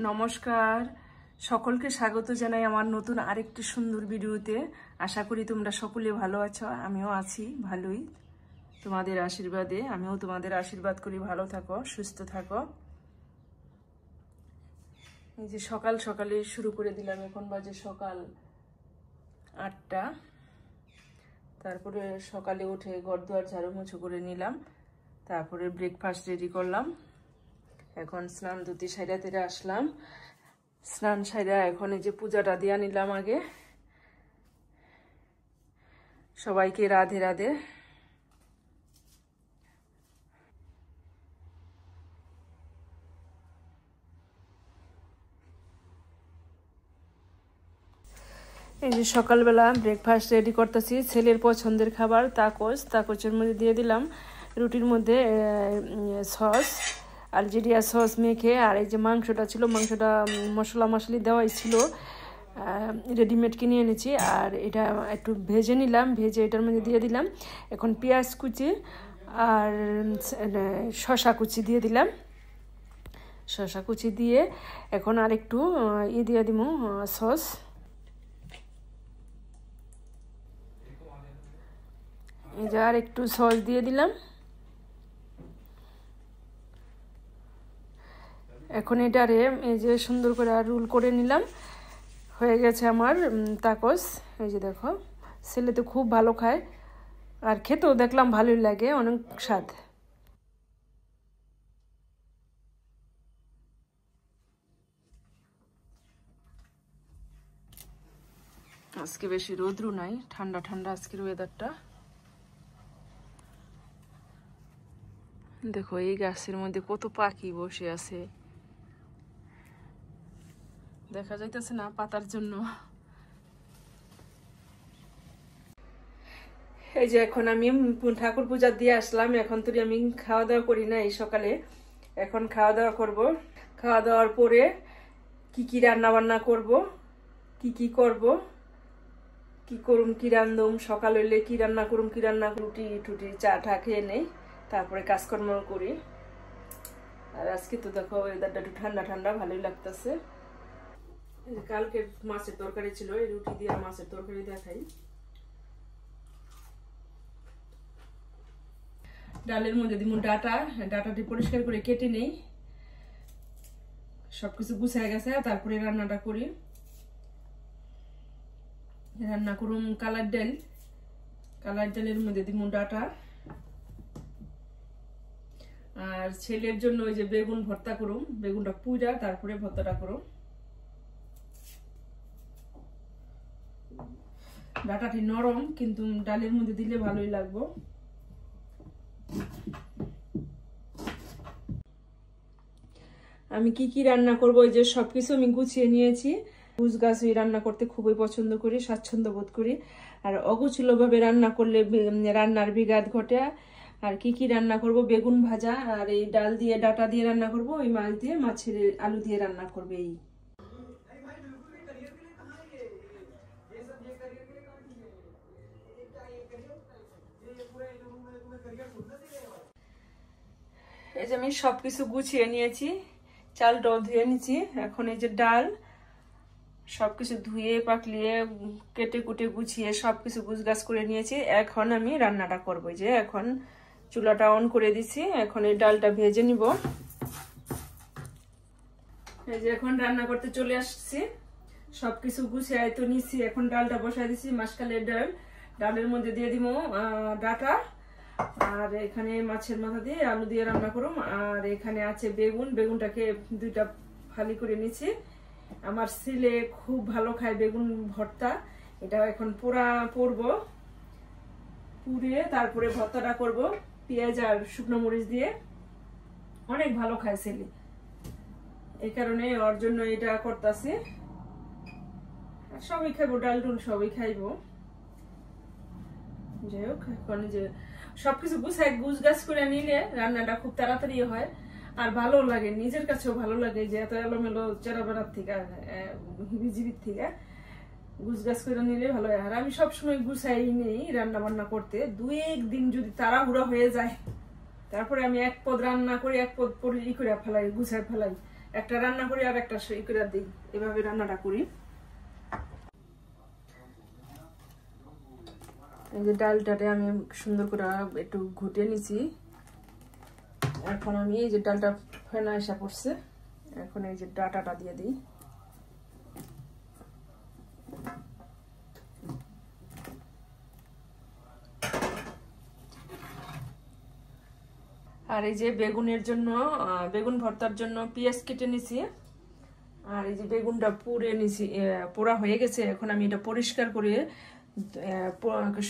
নমস্কার, সকলকে স্বাগত জানাই আমার নতুন আরেকটি সুন্দর ভিডিওতে। আশা করি তোমরা সকলে ভালো আছো, আমিও আছি ভালোই। তোমাদের আশীর্বাদে আমিও তোমাদের আশীর্বাদ করি, ভালো থাকো, সুস্থ থাকো। এই যে সকাল সকালে শুরু করে দিলাম, এখন বাজে সকাল 8টা। তারপরে সকালে উঠে ঘরদুয়ার ঝাড়ু মুছো করে নিলাম, তারপরে ব্রেকফাস্ট রেডি করলাম। এখন স্নান ধুতি সাইরা তেরে আসলাম, স্নান সাইরা এখন এই যে পূজাটা দিয়া নিলাম আগে। সবাইকে রাধে রাধে। এই যে সকালবেলা ব্রেকফাস্ট রেডি করতেছি, ছেলের পছন্দের খাবার তাকোচের মধ্যে দিয়ে দিলাম রুটির মধ্যে সস, আলজেরিয়া সস মেখে। আর এই যে মাংসটা ছিল, মাংসটা মশলা মশলি দেওয়াই ছিল, রেডিমেড কিনে এনেছি। আর এটা একটু ভেজে নিলাম, ভেজে এটার মধ্যে দিয়ে দিলাম। এখন পেঁয়াজ কুচি আর শসা কুচি দিয়ে দিলাম। শসা কুচি দিয়ে এখন আর একটু দিয়ে দিব সস। এই যে আর একটু সস দিয়ে দিলাম। এখন এটারে এই যে সুন্দর করে রোল করে নিলাম, হয়ে গেছে আমার তাকোস। এই যে দেখো, ছেলে তো খুব ভালো খায়, আর খেতেও দেখলাম ভালোই লাগে, অনেক স্বাদ। আজকে বেশি রোদ্রু নাই, ঠান্ডা ঠান্ডা আজকের ওয়েদারটা। দেখো এই গাছের মধ্যে কত পাখি বসে আছে, দেখা যাইতেছে না পাতার জন্য। এই যে এখন আমি ঠাকুর পূজা দিয়ে আসলাম, এখন তো আমি খাওয়া দাওয়া করি না এই সকালে, এখন খাওয়া দাওয়া করব। খাওয়া দাওয়ার পরে কি রান্না বান্না করব, কি করব, কি করুম, কি রান্ধুম, সকাল হইলে কি রান্না করুম, কি রান্না রুটি টুটি চা টা খেয়ে নেই, তারপরে কাজকর্ম করি। আর আজকে তো দেখো ওয়েদারটা একটু ঠান্ডা ঠান্ডা, ভালোই লাগতেছে। কালকে মাছের তরকারি ছিল, এই রুটি দিয়ে মাছের তরকারি দেখাই। ডালের মধ্যে দিব ডাটাটি পরিষ্কার করে কেটে নেই, সবকিছু গুছায় গেছে, তারপরে রান্নাটা করি। রান্না করুম কালার ডালের মধ্যে দিব ডাটা। আর ছেলের জন্য ওই যে বেগুন ভর্তা করুম, বেগুনটা পুইরা তারপরে ভর্তাটা করুম। ডাটাটি নরম, কিন্তু ডালের মধ্যে দিলে ভালোই লাগবে। আমি কি রান্না করব, ওই যে সবকিছু আমি গুছিয়ে নিয়েছি। গুছগাছ রান্না করতে খুবই পছন্দ করি, স্বাচ্ছন্দ্য বোধ করি। আর অগোছালো ভাবে রান্না করলে রান্নার বিঘাত ঘটে। আর কি রান্না করব, বেগুন ভাজা, আর এই ডাল দিয়ে ডাটা দিয়ে রান্না করব, ওই মাছ দিয়ে মাছের আলু দিয়ে রান্না করবে। এই যে আমি সবকিছু গুছিয়ে নিয়েছি, চালটাও ধুয়ে নিয়েছি। এখন এই যে ডাল সবকিছু ধুয়ে পাকলিয়ে কেটে কুটে গুছিয়ে সবকিছু গুছগাছ করে নিয়েছি। এখন আমি রান্নাটা করবো। যে এখন চুলাটা অন করে দিছি, এখন এই ডালটা ভেজে নিব। এই যে এখন রান্না করতে চলে আসছি, সবকিছু গুছিয়ে তো নিচ্ছি। এখন ডালটা বসাই দিছি, মাসকালের ডালের মধ্যে দিয়ে দিব ডাটা, আর এখানে মাছের মাথা দিয়ে আলু দিয়ে রান্না করুম। আর এখানে আছে বেগুনটাকে দুইটা ফালি করে নিচ্ছি। আমার ছেলে খুব ভালো খায় বেগুন ভর্তা, এটা এখন পুড়িয়ে তারপরে ভর্তাটা করব পেঁয়াজ আর শুকনো মরিচ দিয়ে। অনেক ভালো খায় ছেলে, এই কারণে ওর জন্য এটা করতেছি। সবাই খাইবো, ডাল টুল সবাই খাইবো। যাই হোক, এখন যে সবকিছু গুছগাছ করে নিলে রান্নাটা খুব তাড়াতাড়ি হয়, আর ভালো লাগে, নিজের কাছেও ভালো লাগে যে এত এলোমেলো চেরাবেড়ার থেকে হিবিজিবির থেকে গুছগাছ করে নিলে ভালো হয়। আর আমি সবসময় গুছাই নেই রান্না বান্না করতে, 2-1 দিন যদি তাড়াহুড়া হয়ে যায়, তারপরে আমি এক পদ রান্না করি, এক পদ করে ফেলাই, গুছাই ফেলাই, একটা রান্না করি আর একটা সই করে দিই, এভাবে রান্নাটা করি। এই যে ডালটাতে আমি সুন্দর করে একটু ঘুটে নিছি। এখন আমি এই যে ডালটা ফেনা এসে পড়ছে, এখন এই যে ডাটাটা দিয়ে দিই। আর এই যে বেগুনের জন্য, বেগুন ভর্তার জন্য পেঁয়াজ কেটে নিছি। আর এই যে বেগুনটা পুড়ে নিছি, পোড়া হয়ে গেছে। এখন আমি এটা পরিষ্কার করে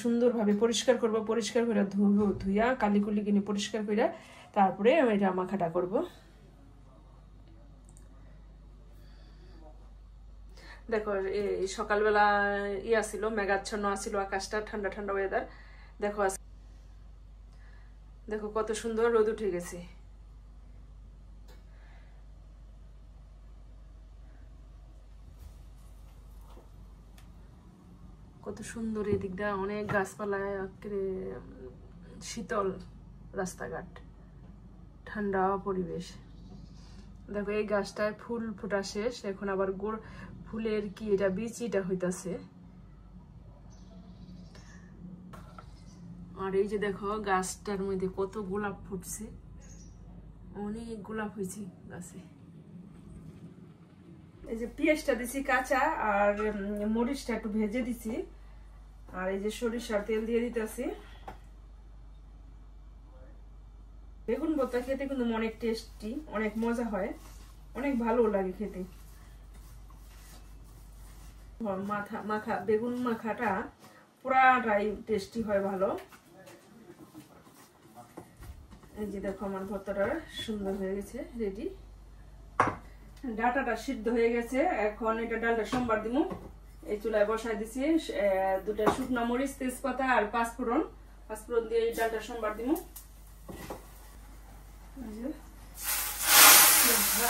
সুন্দরভাবে পরিষ্কার করব। পরিষ্কার করে ধুইয়া কালিকুলি কিনে পরিষ্কার করে তারপরে এটা মাখাটা করব। দেখো এই সকালবেলা ছিল, মেঘাচ্ছন্ন আছিল আকাশটা, ঠান্ডা ঠান্ডা ওয়েদার। দেখো দেখো কত সুন্দর রোদ উঠে গেছে। কত সুন্দর এদিকটা, অনেক গাছপালায়, শীতল রাস্তাঘাট, ঠান্ডা পরিবেশ। দেখো এই গাছটায় ফুল ফোটা শেষ, এখন আবার ফুলের কি এটা বিচিটা হইতাছে। আর এই যে দেখো গাছটার মধ্যে কত গোলাপ ফুটছে, অনেক গোলাপ হয়েছে গাছে। এই যে পেঁয়াজটা দিছি কাঁচা, আর মরিচটা একটু ভেজে দিছি, আর এই যে সরিষার তেল দিয়ে দিতেছি। বেগুন ভর্তা খেতে কিন্তু অনেক টেস্টি, অনেক মজা হয়, অনেক ভালো লাগে খেতে। বেগুন মাখাটা পুরাটাই টেস্টি হয়, ভালো। এই যে দেখো আমার ভর্তাটা সুন্দর হয়ে গেছে, রেডি। ডাটাটা সিদ্ধ হয়ে গেছে, এখন এটা ডালটা সোমবার দিব। এই চুলায় বসাই দিছি, দুটা শুকনো মরিচ, তেজপাতা আর পাঁচফোড়ন দিয়ে এই ডালটা সোমবার দিব।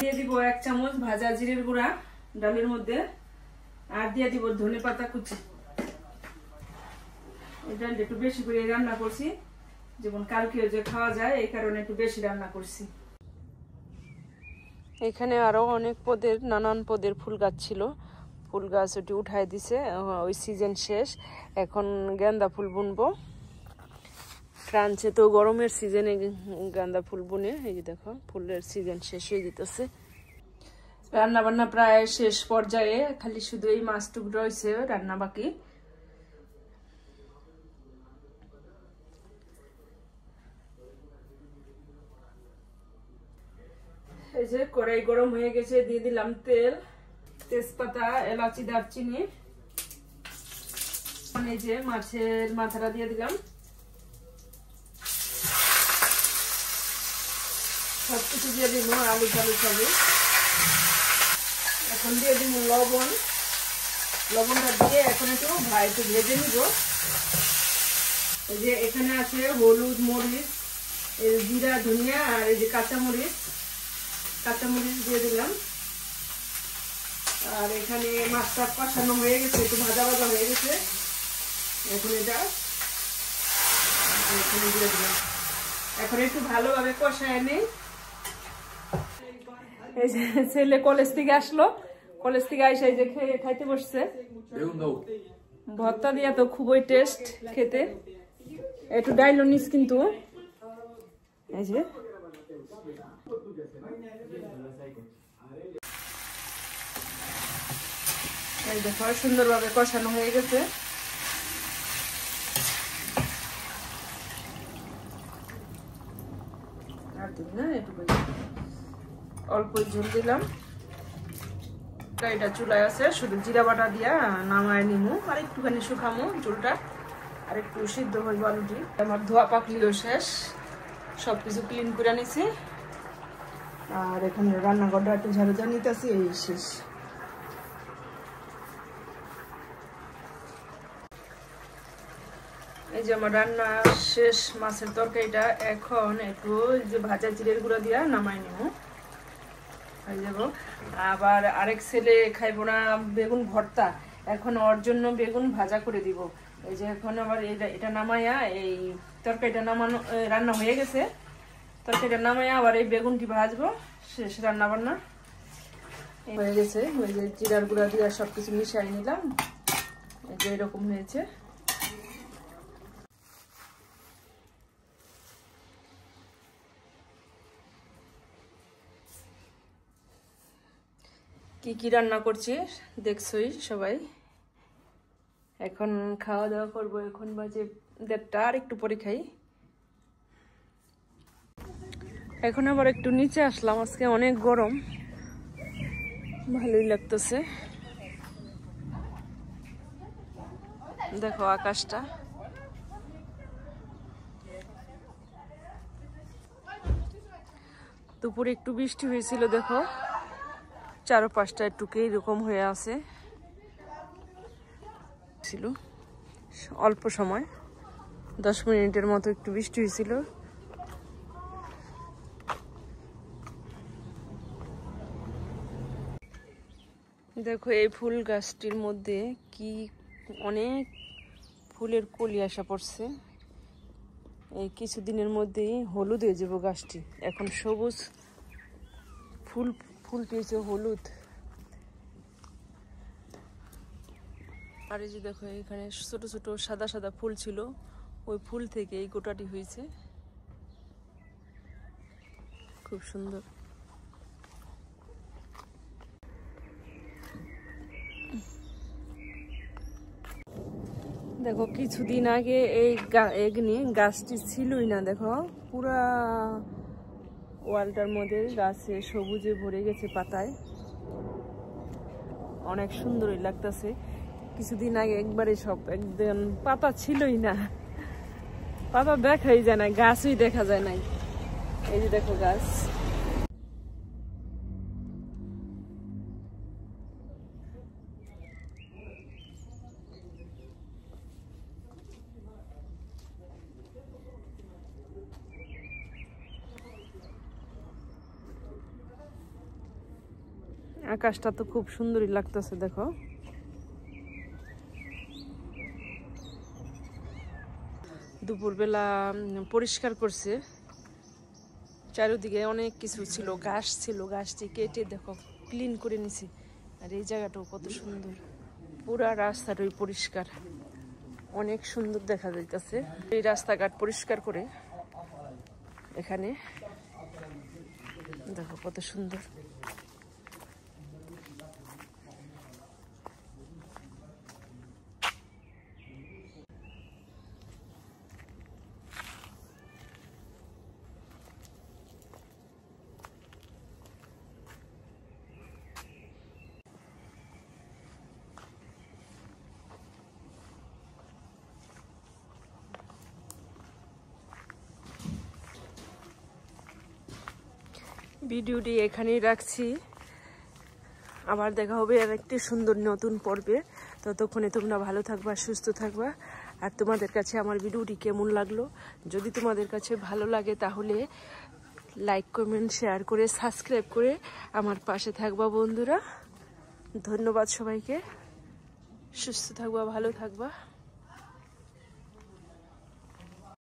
দিয়ে দিব 1 চামচ ভাজা জিরের গুঁড়া ডালের মধ্যে, আর দিয়ে দিব ধনে পাতা কুচি। এই ডালটা একটু বেশি করে রান্না করছি, যেমন কালকে যে খাওয়া যায়, এই কারণে একটু বেশি রান্না করছি। এখানে আরো অনেক পদের, নানান পদের ফুল গাছ ছিল, ফুল গাছ ওটি উঠাই দিছে, ওই সিজন শেষ। এখন গাঁদা ফুল বুনবো, ফ্রান্সে তো গরমের সিজনে গাঁদা ফুল বুনে। এই যে দেখো ফুলের সিজন শেষ হয়ে যেতেছে। রান্না বান্না প্রায় শেষ পর্যায়ে, খালি শুধু এই মাছটুক রয়েছে রান্না বাকি। এই যে কড়াই গরম হয়ে গেছে, দিয়ে দিলাম তেল, তেজপাতা, এলাচি, দারচিনি। এই যে মাছের মাথাটা দিয়ে দিলাম, সবকিছু দিয়ে দিব, আলু টালু সবই। এখন দিয়ে দিব লবণ, লবণটা দিয়ে এখন একটু ভেজে নিব। এই যে এখানে আছে হলুদ, মরিচ, জিরা, ধনিয়া, আর এই যে কাঁচামরিচ দিয়ে দিলাম। আর এখানে মাছটা কষানো হয়ে গেছে, একটু ভাজা ভাজা হয়ে গেছে। এখন এটা এখানে দিয়ে দিলাম, এখন একটু ভালোভাবে কষায় নেই। এই যে ছেলে কলেজ থেকে আসলো, কলেজ থেকে এসে এই যে খাইতে বসছে। ভর্তা দিয়া তো খুবই টেস্ট খেতে, একটু ডাইলো নিস কিন্তু। এই যে এই দেখো সুন্দরভাবে কষানো হয়ে গেছে। আর দিন না, একটু অল্প ঝোল দিলাম। এটা চুলায় আছে, শুধু জিরা বাটা দিয়া নামায় নিমু, আর একটুখানি শুকামু ঝোলটা, আর একটু সিদ্ধ হইব আলুটি। আমার ধোয়া পাকলিও শেষ, সবকিছু ক্লিন করে নিছি। আর এখানে রান্নাঘরটা একটু ঝাড়ু দিয়ে নিতেছি, এই শেষ। এই যে আমার রান্না শেষ, মাছের তরকারিটা। এখন একটু যে ভাজা জিরের গুঁড়া দিয়া নামাই নিব, হয়ে যাব। আবার আরেক ছেলে খাইব না বেগুন ভর্তা, এখন ওর জন্য বেগুন ভাজা করে দিব। এই যে এখন আবার এটা নামাইয়া, এই তরকারিটা নামানো, রান্না হয়ে গেছে, তরকারিটা নামাইয়া আবার এই বেগুনটি ভাজবো, শেষ রান্না বান্না। হয়ে গেছে। ওই যে জিরার গুঁড়া দিয়ে সবকিছু মিশাই নিলাম, এই যে এরকম হয়েছে। কি কি রান্না করছি দেখছই সবাই। এখন খাওয়া দাওয়া করবো। এখন বাজে 1:30, আর একটু পরে খাই। এখন আবার একটু নিচে আসলাম, আজকে অনেক গরম, ভালোই লাগতেছে। দেখো আকাশটা, দুপুরে একটু বৃষ্টি হয়েছিল, দেখো চারপাশটা একটু এরকম হয়ে আছে ছিল। অল্প সময় 10 মিনিটের মতো একটু বৃষ্টি হয়েছিল। দেখো এই ফুল গাছটির মধ্যে কি অনেক ফুলের কলি আসা পড়ছে। এই কিছুদিনের মধ্যেই হলুদ হয়ে যাবো গাছটি। এখন সবুজ ফুল ফুল পেয়েছে হলুদ। আর এই যে দেখো এখানে ছোট ছোট সাদা সাদা ফুল ছিল, ওই ফুল থেকে এই গোটাটি হয়েছে, খুব সুন্দর। দেখো কিছুদিন আগে এই গাছটি ছিলই না, দেখো পুরা ওয়ালটার মধ্যে গাছে সবুজে ভরে গেছে পাতায়, অনেক সুন্দরই লাগতেছে। কিছুদিন আগে একবারে সব একদম পাতা ছিলই না, পাতা দেখাই যায় না, গাছই দেখা যায় নাই। এই যে দেখো গাছ, আকাশটা তো খুব সুন্দরই লাগতেছে। দেখো দুপুরবেলা পরিষ্কার করছে, চারিদিকে অনেক কিছু ছিল, ঘাস ছিল, ঘাসটি কেটে দেখো ক্লিন করে নিছি। আর এই জায়গাটাও কত সুন্দর, পুরা রাস্তাটাই পরিষ্কার, অনেক সুন্দর দেখা যাইতেছে। এই রাস্তাঘাট পরিষ্কার করে এখানে দেখো কত সুন্দর। ভিডিওটি এখানেই রাখছি, আবার দেখা হবে আর একটি সুন্দর নতুন পর্বে। ততক্ষণে তোমরা ভালো থাকবা, সুস্থ থাকবা। আর তোমাদের কাছে আমার ভিডিওটি কেমন লাগলো, যদি তোমাদের কাছে ভালো লাগে তাহলে লাইক কমেন্ট শেয়ার করে সাবস্ক্রাইব করে আমার পাশে থাকবা বন্ধুরা। ধন্যবাদ সবাইকে, সুস্থ থাকবা, ভালো থাকবা।